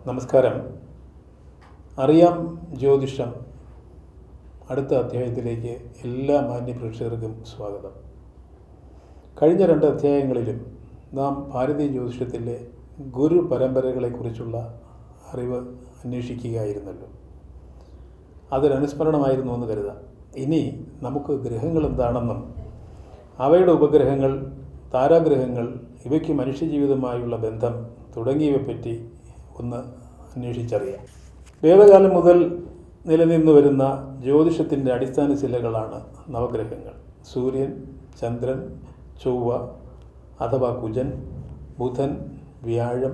നമസ്കാരം. അറിയാം ജ്യോതിഷം അടുത്ത അധ്യായത്തിലേക്ക് എല്ലാ മാന്യ പ്രേക്ഷകർക്കും സ്വാഗതം. കഴിഞ്ഞ 2 അധ്യായങ്ങളിലും നാം ഭാരതീയ ജ്യോതിഷത്തിലെ ഗുരു പരമ്പരകളെക്കുറിച്ചുള്ള അറിവ് അന്വേഷിക്കുകയായിരുന്നല്ലോ. അതൊരനുസ്മരണമായിരുന്നു എന്ന് കരുതാം. ഇനി നമുക്ക് ഗ്രഹങ്ങൾ എന്താണെന്നും അവയുടെ ഉപഗ്രഹങ്ങൾ, താരാഗ്രഹങ്ങൾ, ഇവയ്ക്ക് മനുഷ്യജീവിതമായുള്ള ബന്ധം തുടങ്ങിയവയെപ്പറ്റി ഒന്ന് അന്വേഷിച്ചറിയാം. വേദകാലം മുതൽ നിലനിന്നു വരുന്ന ജ്യോതിഷത്തിൻ്റെ അടിസ്ഥാന ശിലകളാണ് നവഗ്രഹങ്ങൾ. സൂര്യൻ, ചന്ദ്രൻ, ചൊവ്വ അഥവാ കുജൻ, ബുധൻ, വ്യാഴം,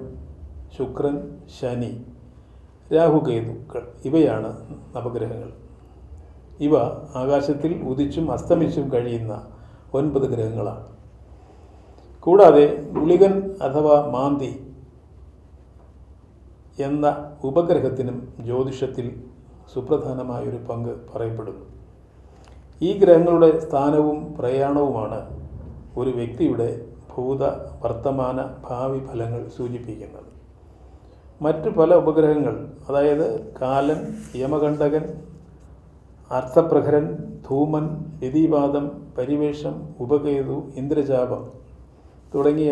ശുക്രൻ, ശനി, രാഹുകേതുക്കൾ ഇവയാണ് നവഗ്രഹങ്ങൾ. ഇവ ആകാശത്തിൽ ഉദിച്ചും അസ്തമിച്ചും കഴിയുന്ന 9 ഗ്രഹങ്ങളാണ്. കൂടാതെ ഗുളികൻ അഥവാ മാന്തി എന്ന ഉപഗ്രഹത്തിനും ജ്യോതിഷത്തിൽ സുപ്രധാനമായൊരു പങ്ക് പറയപ്പെടുന്നു. ഈ ഗ്രഹങ്ങളുടെ സ്ഥാനവും പ്രയാണവുമാണ് ഒരു വ്യക്തിയുടെ ഭൂത, വർത്തമാന, ഭാവി ഫലങ്ങൾ സൂചിപ്പിക്കുന്നത്. മറ്റു പല ഉപഗ്രഹങ്ങൾ, അതായത് കാലൻ, യമകണ്ഠകൻ, അർത്ഥപ്രഹരൻ, ധൂമൻ, വ്യതിപാതം, പരിവേഷം, ഉപകേതു, ഇന്ദ്രചാപം തുടങ്ങി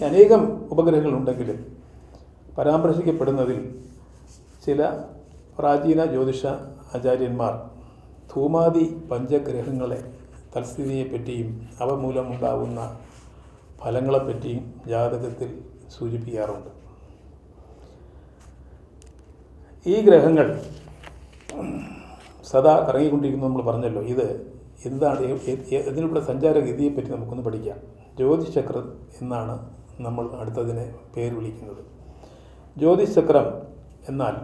അനേകം ഉപഗ്രഹങ്ങളുണ്ടെങ്കിലും പരാമർശിക്കപ്പെടുന്നതിൽ ചില പ്രാചീന ജ്യോതിഷ ആചാര്യന്മാർ ധൂമാദി പഞ്ചഗ്രഹങ്ങളെ, തൽസ്ഥിതിയെപ്പറ്റിയും അവ മൂലമുണ്ടാകുന്ന ഫലങ്ങളെപ്പറ്റിയും ജാതകത്തിൽ സൂചിപ്പിക്കാറുണ്ട്. ഈ ഗ്രഹങ്ങൾ സദാ കറങ്ങിക്കൊണ്ടിരിക്കുന്നു നമ്മൾ പറഞ്ഞല്ലോ. ഇത് എന്താണ്, ഇതിനുള്ള സഞ്ചാരഗതിയെപ്പറ്റി നമുക്കൊന്ന് പഠിക്കാം. ജ്യോതിഷചക്രം എന്നാണ് നമ്മൾ അടുത്തതിനെ പേര് വിളിക്കുന്നത്. ജ്യോതിഷചക്രം എന്നാൽ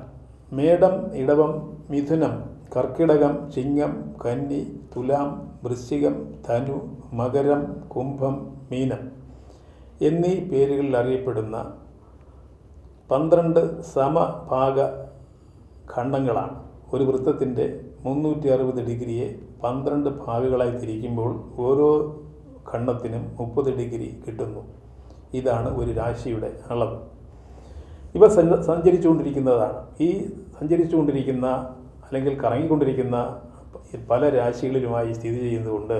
മേടം, ഇടവം, മിഥുനം, കർക്കിടകം, ചിങ്ങം, കന്നി, തുലാം, വൃശ്ചികം, ധനു, മകരം, കുംഭം, മീനം എന്നീ പേരുകളിൽ അറിയപ്പെടുന്ന 12 സമഭാഗ ഖണ്ഡങ്ങളാണ്. ഒരു വൃത്തത്തിൻ്റെ 360 ഡിഗ്രിയെ 12 ഭാഗങ്ങളായി തിരിക്കുമ്പോൾ ഓരോ ഖണ്ഡത്തിനും 30 ഡിഗ്രി കിട്ടുന്നു. ഇതാണ് ഒരു രാശിയുടെ അളവ്. ഇവ സഞ്ചരിച്ചുകൊണ്ടിരിക്കുന്നതാണ്. ഈ സഞ്ചരിച്ചുകൊണ്ടിരിക്കുന്ന അല്ലെങ്കിൽ കറങ്ങിക്കൊണ്ടിരിക്കുന്ന പല രാശികളിലുമായി സ്ഥിതി ചെയ്യുന്നതുകൊണ്ട്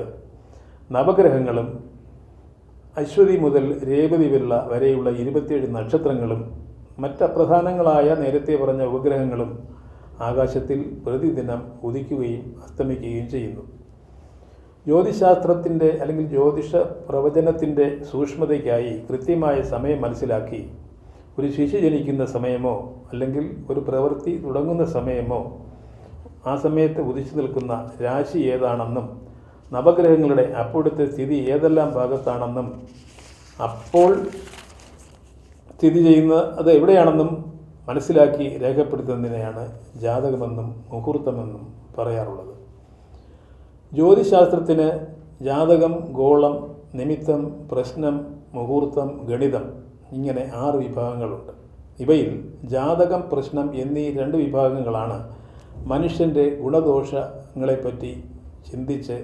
നവഗ്രഹങ്ങളും അശ്വതി മുതൽ രേവതി വരെയുള്ള 27 നക്ഷത്രങ്ങളും മറ്റപ്രധാനങ്ങളായ നേരത്തെ പറഞ്ഞ ഉപഗ്രഹങ്ങളും ആകാശത്തിൽ പ്രതിദിനം ഉദിക്കുകയും അസ്തമിക്കുകയും ചെയ്യുന്നു. ജ്യോതിശാസ്ത്രത്തിൻ്റെ അല്ലെങ്കിൽ ജ്യോതിഷ പ്രവചനത്തിൻ്റെ സൂക്ഷ്മതയ്ക്കായി കൃത്യമായ സമയം മനസ്സിലാക്കി ഒരു ശിശു ജനിക്കുന്ന സമയമോ അല്ലെങ്കിൽ ഒരു പ്രവൃത്തി തുടങ്ങുന്ന സമയമോ ആ സമയത്ത് ഉദിച്ചു നിൽക്കുന്ന രാശി ഏതാണെന്നും നവഗ്രഹങ്ങളുടെ അപ്പോഴത്തെ സ്ഥിതി ഏതെല്ലാം ഭാഗത്താണെന്നും അപ്പോൾ സ്ഥിതി ചെയ്യുന്ന അത് എവിടെയാണെന്നും മനസ്സിലാക്കി രേഖപ്പെടുത്തുന്നതിനെയാണ് ജാതകമെന്നും മുഹൂർത്തമെന്നും പറയാറുള്ളത്. ജ്യോതിശാസ്ത്രത്തിന് ജാതകം, ഗോളം, നിമിത്തം, പ്രശ്നം, മുഹൂർത്തം, ഗണിതം ഇങ്ങനെ 6 വിഭാഗങ്ങളുണ്ട്. ഇവയിൽ ജാതകം, പ്രശ്നം എന്നീ 2 വിഭാഗങ്ങളാണ് മനുഷ്യൻ്റെ ഗുണദോഷങ്ങളെപ്പറ്റി ചിന്തിച്ച്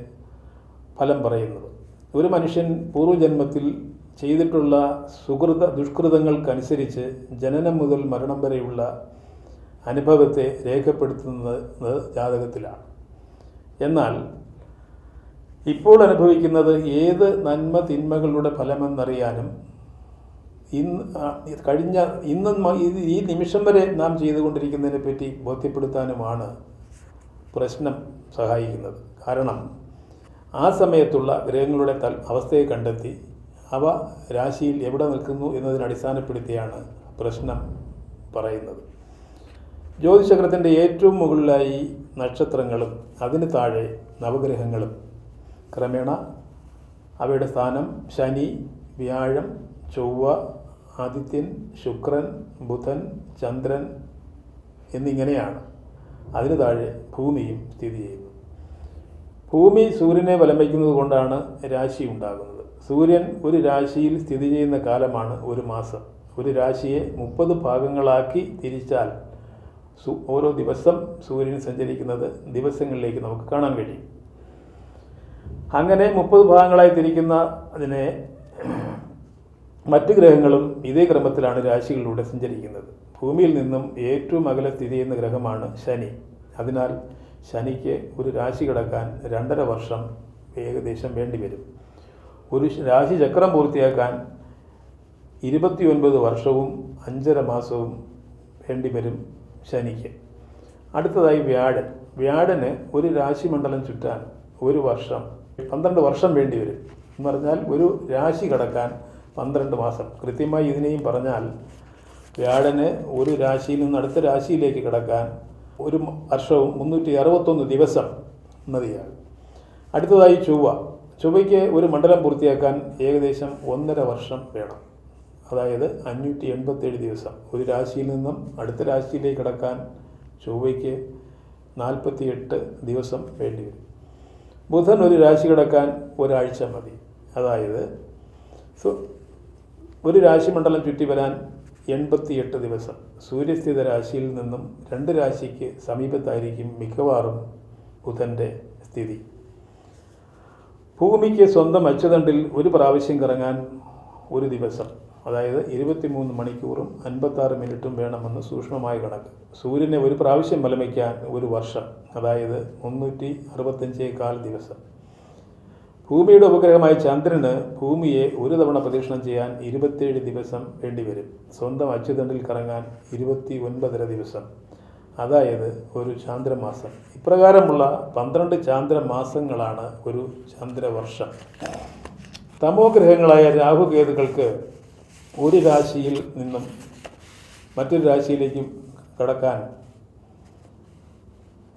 ഫലം പറയുന്നത്. ഒരു മനുഷ്യൻ പൂർവ്വജന്മത്തിൽ ചെയ്തിട്ടുള്ള ദുഷ്കൃതങ്ങൾക്കനുസരിച്ച് ജനനം മുതൽ മരണം വരെയുള്ള അനുഭവത്തെ രേഖപ്പെടുത്തുന്നത് ജാതകത്തിലാണ്. എന്നാൽ ഇപ്പോൾ അനുഭവിക്കുന്നത് ഏത് നന്മ തിന്മകളുടെ ഫലമെന്നറിയാനും ഈ നിമിഷം വരെ നാം ചെയ്തുകൊണ്ടിരിക്കുന്നതിനെ പറ്റി ബോധ്യപ്പെടുത്താനുമാണ് പ്രശ്നം സഹായിക്കുന്നത്. കാരണം ആ സമയത്തുള്ള ഗ്രഹങ്ങളുടെ അവസ്ഥയെ കണ്ടെത്തി അവ രാശിയിൽ എവിടെ നിൽക്കുന്നു എന്നതിനടിസ്ഥാനപ്പെടുത്തിയാണ് പ്രശ്നം പറയുന്നത്. ജ്യോതിഷചക്രത്തിൻ്റെ ഏറ്റവും മുകളിലായി നക്ഷത്രങ്ങളും അതിന് താഴെ നവഗ്രഹങ്ങളും, ക്രമേണ അവയുടെ സ്ഥാനം ശനി, വ്യാഴം, ചൊവ്വ, ആദിത്യൻ, ശുക്രൻ, ബുധൻ, ചന്ദ്രൻ എന്നിങ്ങനെയാണ്. അതിന് താഴെ ഭൂമിയും സ്ഥിതി ചെയ്യുന്നു. ഭൂമി സൂര്യനെ വലം വയ്ക്കുന്നത് കൊണ്ടാണ് രാശി ഉണ്ടാകുന്നത്. സൂര്യൻ ഒരു രാശിയിൽ സ്ഥിതി ചെയ്യുന്ന കാലമാണ് ഒരു മാസം. ഒരു രാശിയെ 30 ഭാഗങ്ങളാക്കി തിരിച്ചാൽ ഓരോ ദിവസം സൂര്യൻ സഞ്ചരിക്കുന്നത് ദിവസങ്ങളിലേക്ക് നമുക്ക് കാണാൻ കഴിയും. അങ്ങനെ 30 ഭാഗങ്ങളായി തിരിക്കുന്ന അതിനെ മറ്റ് ഗ്രഹങ്ങളും ഇതേ ക്രമത്തിലാണ് രാശികളിലൂടെ സഞ്ചരിക്കുന്നത്. ഭൂമിയിൽ നിന്നും ഏറ്റവും അകലെ സ്ഥിതി ചെയ്യുന്ന ഗ്രഹമാണ് ശനി. അതിനാൽ ശനിക്ക് ഒരു രാശി കടക്കാൻ 2.5 വർഷം ഏകദേശം വേണ്ടിവരും. ഒരു രാശി ചക്രം പൂർത്തിയാക്കാൻ 29 വർഷവും 5.5 മാസവും വേണ്ടിവരും ശനിക്ക്. അടുത്തതായി വ്യാഴൻ. വ്യാഴന് ഒരു രാശിമണ്ഡലം ചുറ്റാൻ 1 വർഷം 12 വർഷം വേണ്ടിവരും. എന്ന് പറഞ്ഞാൽ ഒരു രാശി കടക്കാൻ 12 മാസം. കൃത്യമായി ഇതിനെയും പറഞ്ഞാൽ വ്യാഴന് ഒരു രാശിയിൽ നിന്ന് അടുത്ത രാശിയിലേക്ക് കടക്കാൻ 1 വർഷവും 361 ദിവസം മതിയാകും. അടുത്തതായി ചൊവ്വ. ചൊവ്വയ്ക്ക് ഒരു മണ്ഡലം പൂർത്തിയാക്കാൻ ഏകദേശം 1.5 വർഷം വേണം. അതായത് 587 ദിവസം. ഒരു രാശിയിൽ നിന്നും അടുത്ത രാശിയിലേക്ക് കടക്കാൻ ചൊവ്വയ്ക്ക് 48 ദിവസം വേണ്ടിവരും. ബുധൻ ഒരു രാശി കടക്കാൻ ഒരാഴ്ച മതി. അതായത് ഒരു രാശിമണ്ഡലം ചുറ്റി വരാൻ 88 ദിവസം. സൂര്യസ്ഥിത രാശിയിൽ നിന്നും 2 രാശിക്ക് സമീപത്തായിരിക്കും മിക്കവാറും ബുധൻ്റെ സ്ഥിതി. ഭൂമിക്ക് സ്വന്തം അച്ചുതണ്ടിൽ ഒരു പ്രാവശ്യം കറങ്ങാൻ 1 ദിവസം, അതായത് 23 മണിക്കൂറും 56 മിനിറ്റും വേണമെന്ന് സൂക്ഷ്മമായ കണക്ക്. സൂര്യനെ ഒരു പ്രാവശ്യം വലമിക്കാൻ 1 വർഷം, അതായത് 365.25 ദിവസം. ഭൂമിയുടെ ഉപഗ്രഹമായ ചന്ദ്രന് ഭൂമിയെ ഒരു തവണ പ്രദക്ഷിണം ചെയ്യാൻ 27 ദിവസം വേണ്ടിവരും. സ്വന്തം അച്ചുതണ്ടിൽ കറങ്ങാൻ 29.5 ദിവസം, അതായത് ഒരു ചാന്ദ്രമാസം. ഇപ്രകാരമുള്ള 12 ചാന്ദ്രമാസങ്ങളാണ് ഒരു ചന്ദ്രവർഷം. തമോ ഗ്രഹങ്ങളായ രാഹുകേതുക്കൾക്ക് ഒരു രാശിയിൽ നിന്നും മറ്റൊരു രാശിയിലേക്ക് കടക്കാൻ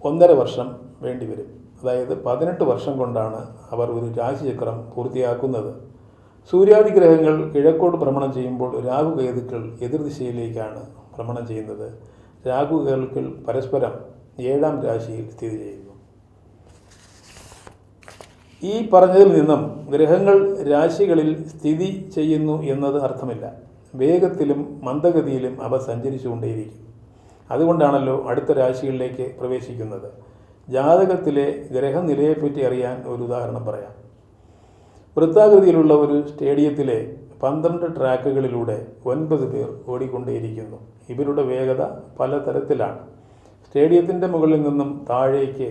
1.5 വർഷം വേണ്ടിവരും. അതായത് 18 വർഷം കൊണ്ടാണ് അവർ ഒരു രാശിചക്രം പൂർത്തിയാക്കുന്നത്. സൂര്യാദി ഗ്രഹങ്ങൾ കിഴക്കോട്ട് ഭ്രമണം ചെയ്യുമ്പോൾ രാഹുകേതുക്കൾ എതിർദിശയിലേക്കാണ് ഭ്രമണം ചെയ്യുന്നത്. രാഹുകേതുക്കൾ പരസ്പരം 7-ാം രാശിയിൽ സ്ഥിതി ചെയ്യുന്നു. ഈ പറഞ്ഞതിൽ നിന്നും ഗ്രഹങ്ങൾ രാശികളിൽ സ്ഥിതി ചെയ്യുന്നു എന്നത് അർത്ഥമില്ല. വേഗത്തിലും മന്ദഗതിയിലും അവ സഞ്ചരിച്ചുകൊണ്ടേയിരിക്കും. അതുകൊണ്ടാണല്ലോ അടുത്ത രാശികളിലേക്ക് പ്രവേശിക്കുന്നത്. ജാതകത്തിലെ ഗ്രഹനിലയെപ്പറ്റി അറിയാൻ ഒരു ഉദാഹരണം പറയാം. വൃത്താകൃതിയിലുള്ള ഒരു സ്റ്റേഡിയത്തിലെ 12 ട്രാക്കുകളിലൂടെ 9 പേർ ഓടിക്കൊണ്ടേയിരിക്കുന്നു. ഇവരുടെ വേഗത പലതരത്തിലാണ്. സ്റ്റേഡിയത്തിൻ്റെ മുകളിൽ നിന്നും താഴേക്ക്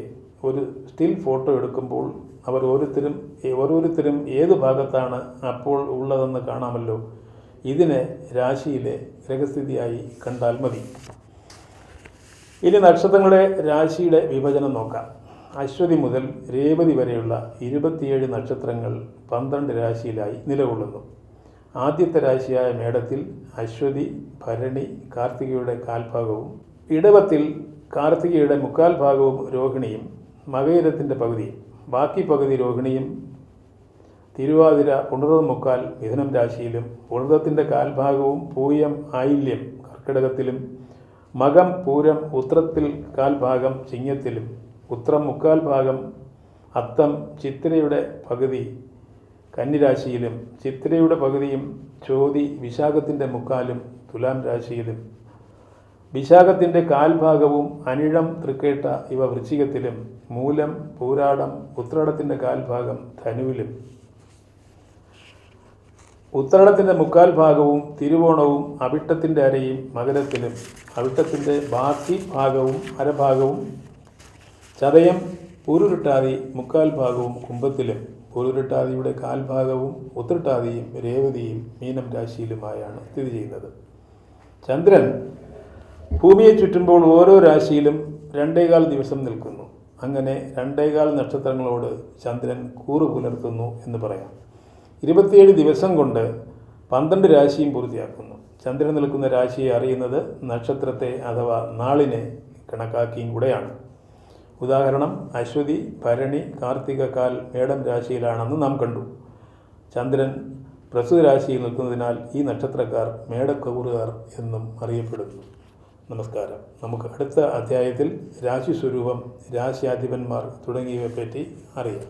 ഒരു സ്റ്റിൽ ഫോട്ടോ എടുക്കുമ്പോൾ അവർ ഓരോരുത്തരും ഏത് ഭാഗത്താണ് അപ്പോൾ ഉള്ളതെന്ന് കാണാമല്ലോ. ഇതിനെ രാശിയിലെ ഗ്രഹസ്ഥിതിയായി കണ്ടാൽ മതി. ഇനി നക്ഷത്രങ്ങളുടെ രാശിയുടെ വിഭജനം നോക്കാം. അശ്വതി മുതൽ രേവതി വരെയുള്ള 27 നക്ഷത്രങ്ങൾ 12 രാശിയിലായി നിലകൊള്ളുന്നു. ആദ്യത്തെ രാശിയായ മേടത്തിൽ അശ്വതി, ഭരണി, കാർത്തികയുടെ കാൽഭാഗവും, ഇടവത്തിൽ കാർത്തികയുടെ 3/4 ഭാഗവും രോഹിണിയും മകയിരത്തിൻ്റെ പകുതിയും, ബാക്കി പകുതി രോഹിണിയും, തിരുവാതിര പുണർതം 3/4 മിഥുനം രാശിയിലും, പുണർതത്തിൻ്റെ കാൽഭാഗവും പൂയം ആയില്യം കർക്കിടകത്തിലും, മകം പൂരം ഉത്രത്തിൽ 1/4 ഭാഗം ചിങ്ങത്തിലും, ഉത്രം 3/4 ഭാഗം അത്തം ചിത്തിരയുടെ പകുതി കന്നിരാശിയിലും, ചിത്തിരയുടെ പകുതിയും ചോതി വിശാഖത്തിൻ്റെ 3/4 തുലാം രാശിയിലും, വിശാഖത്തിൻ്റെ 1/4 ഭാഗവും അനിഴം തൃക്കേട്ട ഇവ വൃശ്ചികത്തിലും, മൂലം പൂരാടം ഉത്രാടത്തിൻ്റെ 1/4 ഭാഗം ധനുവിലും, ഉത്രാടത്തിൻ്റെ 3/4 ഭാഗവും തിരുവോണവും അവിട്ടത്തിൻ്റെ അരയും മകരത്തിലും, അവിട്ടത്തിൻ്റെ ബാക്കി ഭാഗവും അരഭാഗവും, ചതയം പൂരുരുട്ടാതി 3/4 ഭാഗവും കുംഭത്തിലും, പൂരുരുട്ടാതിയുടെ 1/4 ഭാഗവും ഉത്രട്ടാതിയും രേവതിയും മീനം രാശിയിലുമായാണ് സ്ഥിതി ചെയ്യുന്നത്. ചന്ദ്രൻ ഭൂമിയെ ചുറ്റുമ്പോൾ ഓരോ രാശിയിലും 2.25 ദിവസം നിൽക്കുന്നു. അങ്ങനെ 2.25 നക്ഷത്രങ്ങളോട് ചന്ദ്രൻ കൂറ് പുലർത്തുന്നു എന്ന് പറയാം. 27 ദിവസം കൊണ്ട് 12 രാശിയും പൂർത്തിയാക്കുന്നു. ചന്ദ്രൻ നിൽക്കുന്ന രാശിയെ അറിയുന്നത് നക്ഷത്രത്തെ അഥവാ നാളിനെ കണക്കാക്കിയും കൂടെയാണ്. ഉദാഹരണം, അശ്വതി, ഭരണി, കാർത്തിക കാൽ മേടം രാശിയിലാണെന്ന് നാം കണ്ടു. ചന്ദ്രൻ പ്രസ്തുത രാശിയിൽ നിൽക്കുന്നതിനാൽ ഈ നക്ഷത്രക്കാർ മേടക്കൂറുകാർ എന്നും അറിയപ്പെടുന്നു. നമസ്കാരം. നമുക്ക് അടുത്ത അധ്യായത്തിൽ രാശി സ്വരൂപം, രാശ്യാധിപന്മാർ തുടങ്ങിയവയെപ്പറ്റി അറിയാം.